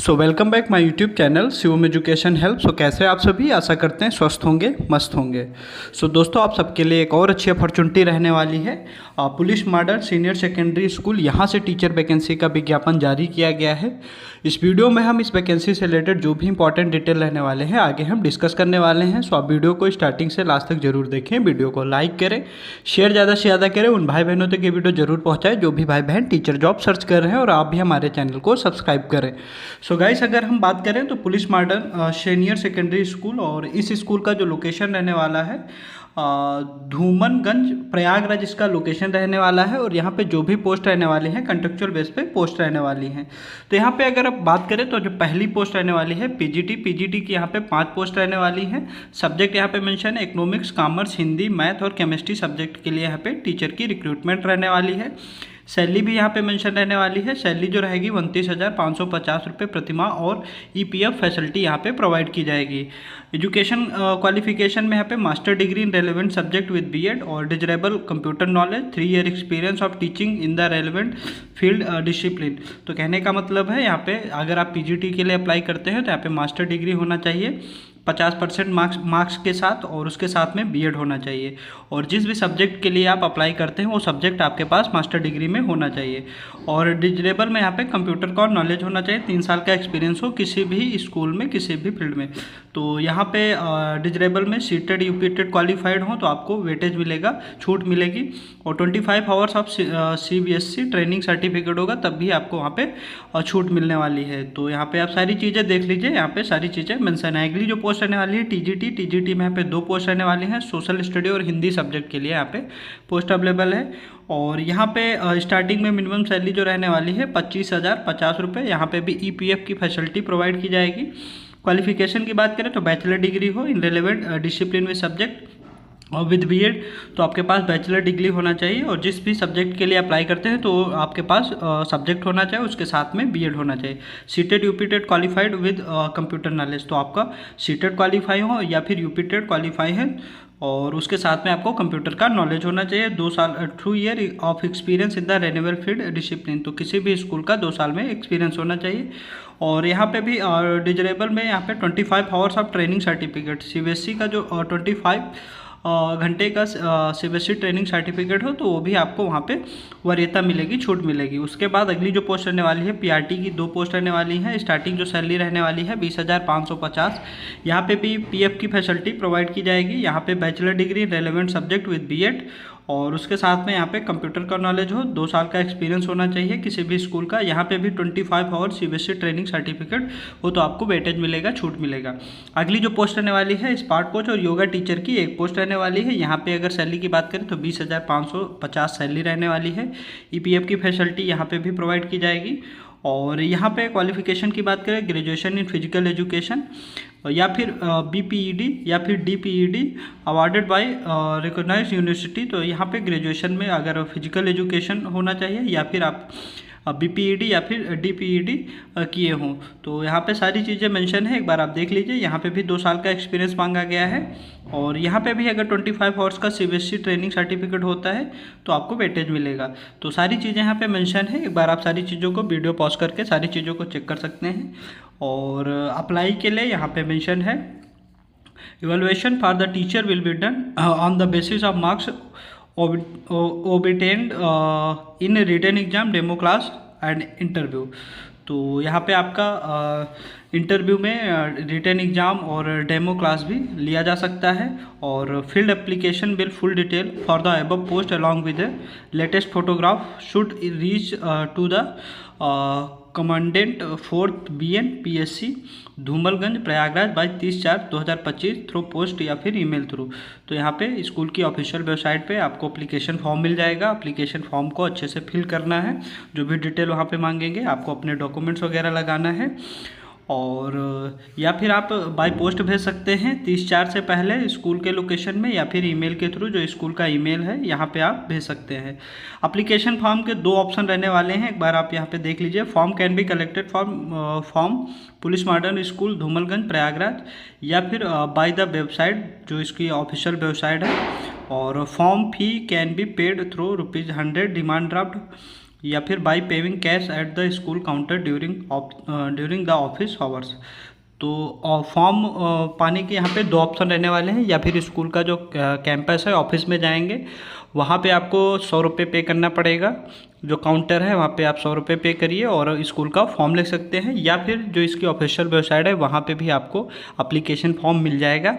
So welcome back my YouTube channel Shivam education help. So कैसे आप सभी, आशा करते हैं स्वस्थ होंगे, मस्त होंगे। सो दोस्तों, आप सबके लिए एक और अच्छी अपॉर्चुनिटी रहने वाली है। Police model senior secondary school, यहाँ से टीचर वैकेंसी का विज्ञापन जारी किया गया है। इस वीडियो में हम इस वैकेंसी से रिलेटेड जो भी इंपॉर्टेंट डिटेल रहने वाले हैं आगे हम डिस्कस करने वाले हैं। सो आप वीडियो को स्टार्टिंग से लास्ट तक जरूर देखें, वीडियो को लाइक करें, शेयर ज़्यादा से ज़्यादा करें, उन भाई बहनों तक ये वीडियो जरूर पहुँचाएं जो भी भाई बहन टीचर जॉब सर्च कर रहे हैं, और आप भी हमारे चैनल को सब्सक्राइब करें। सो गाइस, अगर हम बात करें तो police model senior secondary school, और इस स्कूल का जो लोकेशन रहने वाला है धूमनगंज प्रयागराज इसका लोकेशन रहने वाला है। और यहाँ पे जो भी पोस्ट रहने वाली हैं कंट्रेक्चुअल बेस पे पोस्ट रहने वाली हैं। तो यहाँ पे अगर आप बात करें तो जो पहली पोस्ट रहने वाली है पीजीटी की यहाँ पे 5 पोस्ट रहने वाली हैं। सब्जेक्ट यहाँ पे मेंशन है इकोनॉमिक्स, कॉमर्स, हिंदी, मैथ और केमिस्ट्री सब्जेक्ट के लिए यहाँ पे टीचर की रिक्रूटमेंट रहने वाली है। सैलरी भी यहाँ पे मेंशन रहने वाली है। सैलरी जो रहेगी 29,550 रुपये प्रतिमाह, और ईपीएफ फैसिलिटी यहाँ पे प्रोवाइड की जाएगी। एजुकेशन क्वालिफिकेशन में यहाँ पे master degree in relevant subject with BEd और desirable computer knowledge, 3 year experience of teaching in the relevant field discipline. तो कहने का मतलब है यहाँ पे अगर आप पीजीटी के लिए अप्लाई करते हैं तो यहाँ पे मास्टर डिग्री होना चाहिए 50% मार्क्स के साथ, और उसके साथ में बीएड होना चाहिए। और जिस भी सब्जेक्ट के लिए आप अप्लाई करते हैं वो सब्जेक्ट आपके पास मास्टर डिग्री में होना चाहिए। और डिजरेबल में यहाँ पे कंप्यूटर का नॉलेज होना चाहिए, 3 साल का एक्सपीरियंस हो किसी भी स्कूल में, किसी भी फील्ड में। तो यहाँ पे डिजरेबल में सीटेड यूपीटेड क्वालिफाइड हो तो आपको वेटेज मिलेगा, छूट मिलेगी। और 25 hours of CBSE training certificate होगा, तब भी आपको वहाँ पे छूट मिलने वाली है। तो यहाँ पे आप सारी चीज़ें देख लीजिए, यहाँ पे सारी चीज़ें मेंशन है। अगली जो पोस्ट रहने वाली है टीजीटी में यहाँ पे 2 पोस्ट रहने वाली हैं। सोशल स्टडी और हिंदी सब्जेक्ट के लिए यहाँ पे पोस्ट अवेलेबल है। और यहाँ पे स्टार्टिंग में मिनिमम सैलरी जो रहने वाली है 25,050 रुपये। यहाँ पे भी ईपीएफ की फैसिलिटी प्रोवाइड की जाएगी। क्वालिफिकेशन की बात करें तो बैचलर डिग्री हो इन रेलेवेंट डिसिप्लिन में सब्जेक्ट और विद बीएड, तो आपके पास बैचलर डिग्री होना चाहिए। और जिस भी सब्जेक्ट के लिए अप्लाई करते हैं तो आपके पास सब्जेक्ट होना चाहिए, उसके साथ में बीएड होना चाहिए। CTET UPTET qualified with computer knowledge, तो आपका सीटेड क्वालिफाई हो या फिर यूपीटेड क्वालिफाई है, और उसके साथ में आपको कंप्यूटर का नॉलेज होना चाहिए। 2 year of experience in the renewable field discipline, तो किसी भी स्कूल का 2 साल में एक्सपीरियंस होना चाहिए। और यहाँ पे भी डिजरेबल में यहाँ पे 25 hours of training certificate, CBSE का जो 25 घंटे का सीबीएसई ट्रेनिंग सर्टिफिकेट हो तो वो भी आपको वहाँ पे वरीयता मिलेगी, छूट मिलेगी। उसके बाद अगली जो पोस्ट रहने वाली है पीआरटी की 2 पोस्ट रहने वाली है। स्टार्टिंग जो सैलरी रहने वाली है 20,550। यहाँ पे भी पीएफ की फैसिलिटी प्रोवाइड की जाएगी। यहाँ पे bachelor degree relevant subject with BEd, और उसके साथ में यहाँ पे कंप्यूटर का नॉलेज हो, 2 साल का एक्सपीरियंस होना चाहिए किसी भी स्कूल का। यहाँ पे भी 25 आवर सीबीएसई ट्रेनिंग सर्टिफिकेट हो तो आपको वेटेज मिलेगा, छूट मिलेगा। अगली जो पोस्ट रहने वाली है स्पार्ट कोच और योगा टीचर की 1 पोस्ट रहने वाली है। यहाँ पे अगर सैलरी की बात करें तो 20,550 सैलरी रहने वाली है। ईपीएफ की फैसिलिटी यहाँ पे भी प्रोवाइड की जाएगी। और यहाँ पे क्वालिफिकेशन की बात करें ग्रेजुएशन इन फिजिकल एजुकेशन या फिर बीपीईडी या फिर डीपीईडी अवार्डेड बाय रिकॉग्नाइज्ड यूनिवर्सिटी। तो यहाँ पे ग्रेजुएशन में अगर फिजिकल एजुकेशन होना चाहिए या फिर आप बीपीईडी या फिर डीपीईडी किए हों। तो यहाँ पे सारी चीज़ें मेंशन है, एक बार आप देख लीजिए। यहाँ पे भी 2 साल का एक्सपीरियंस मांगा गया है। और यहाँ पे भी अगर 25 आवर्स का सीबीएसई ट्रेनिंग सर्टिफिकेट होता है तो आपको वेटेज मिलेगा। तो सारी चीज़ें यहाँ पे मेंशन है, एक बार आप सारी चीज़ों को वीडियो पॉज करके सारी चीज़ों को चेक कर सकते हैं। और अप्लाई के लिए यहाँ पे मेंशन है evaluation for the teacher will be done on the basis of marks obtained in written exam, demo class and interview. तो यहाँ पे आपका इंटरव्यू में रिटन एग्जाम और डेमो क्लास भी लिया जा सकता है। और filled application will full detail for the above post along with latest photograph should reach to the commandant 4th BN PSC Dhumanganj Prayagraj by 30/4/2025 through post या फिर ईमेल थ्रू। तो यहाँ पे स्कूल की ऑफिशियल वेबसाइट पे आपको एप्लीकेशन फॉर्म मिल जाएगा। Application form को अच्छे से फिल करना है, जो भी डिटेल वहाँ पे मांगेंगे आपको अपने डॉक्यूमेंट्स वगैरह लगाना है। और या फिर आप बाय पोस्ट भेज सकते हैं 30/4 से पहले स्कूल के लोकेशन में, या फिर ईमेल के थ्रू जो स्कूल का ईमेल है यहाँ पे आप भेज सकते हैं। एप्लीकेशन फॉर्म के 2 ऑप्शन रहने वाले हैं, एक बार आप यहाँ पे देख लीजिए। Form can be collected from police modern school Dhumanganj Prayagraj, या फिर बाय द वेबसाइट जो इसकी ऑफिशियल वेबसाइट है। और form fee can be paid through ₹100 demand draft या फिर by paying cash at the school counter during the office hours. तो form पाने के यहाँ पे दो ऑप्शन रहने वाले हैं, या फिर स्कूल का जो कैंपस है ऑफिस में जाएंगे, वहाँ पे आपको 100 रुपये पे करना पड़ेगा। जो काउंटर है वहाँ पे आप 100 रुपये पे करिए और स्कूल का फॉर्म ले सकते हैं, या फिर जो इसकी ऑफिशियल वेबसाइट है वहाँ पे भी आपको अप्लीकेशन फॉर्म मिल जाएगा।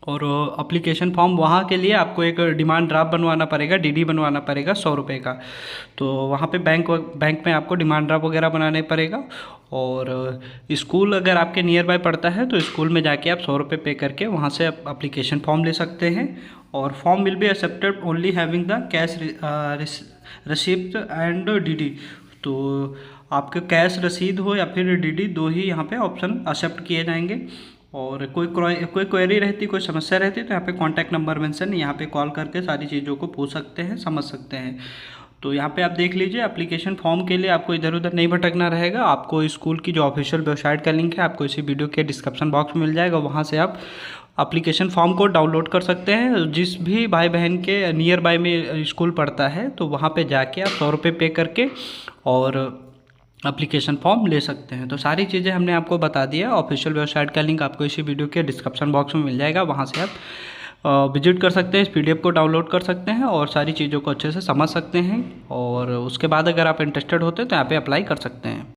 और अप्लीकेशन फॉर्म वहाँ के लिए आपको एक डिमांड ड्राफ्ट बनवाना पड़ेगा, डीडी बनवाना पड़ेगा 100 रुपये का। तो वहाँ पे बैंक में आपको डिमांड ड्राफ्ट वगैरह बनाने पड़ेगा। और स्कूल अगर आपके नियर बाय पड़ता है तो स्कूल में जाके आप 100 रुपये पे करके वहाँ से आप अप्लीकेशन फॉर्म ले सकते हैं। और form will be accepted only having the cash receipt and DD. तो आपके कैश रसीद हो या फिर डीडी, दो ही यहाँ पे ऑप्शन एक्सेप्ट किए जाएंगे। और कोई क्वेरी रहती, कोई समस्या रहती तो यहाँ पे कॉन्टैक्ट नंबर मेंशन, यहाँ पे कॉल करके सारी चीज़ों को पूछ सकते हैं, समझ सकते हैं। तो यहाँ पे आप देख लीजिए, एप्लीकेशन फॉर्म के लिए आपको इधर उधर नहीं भटकना रहेगा। आपको स्कूल की जो ऑफिशियल वेबसाइट का लिंक है आपको इसी वीडियो के डिस्क्रिप्शन बॉक्स में मिल जाएगा, वहाँ से आप एप्लीकेशन फॉर्म को डाउनलोड कर सकते हैं। जिस भी भाई बहन के नियर बाय में स्कूल पड़ता है तो वहाँ पे जाके आप 100 रुपये पे करके और एप्लीकेशन फॉर्म ले सकते हैं। तो सारी चीज़ें हमने आपको बता दिया। ऑफिशियल वेबसाइट का लिंक आपको इसी वीडियो के डिस्क्रिप्शन बॉक्स में मिल जाएगा, वहाँ से आप विजिट कर सकते हैं, इस पीडीएफ को डाउनलोड कर सकते हैं और सारी चीज़ों को अच्छे से समझ सकते हैं। और उसके बाद अगर आप इंटरेस्टेड होते हैं तो यहाँ पे अप्लाई कर सकते हैं।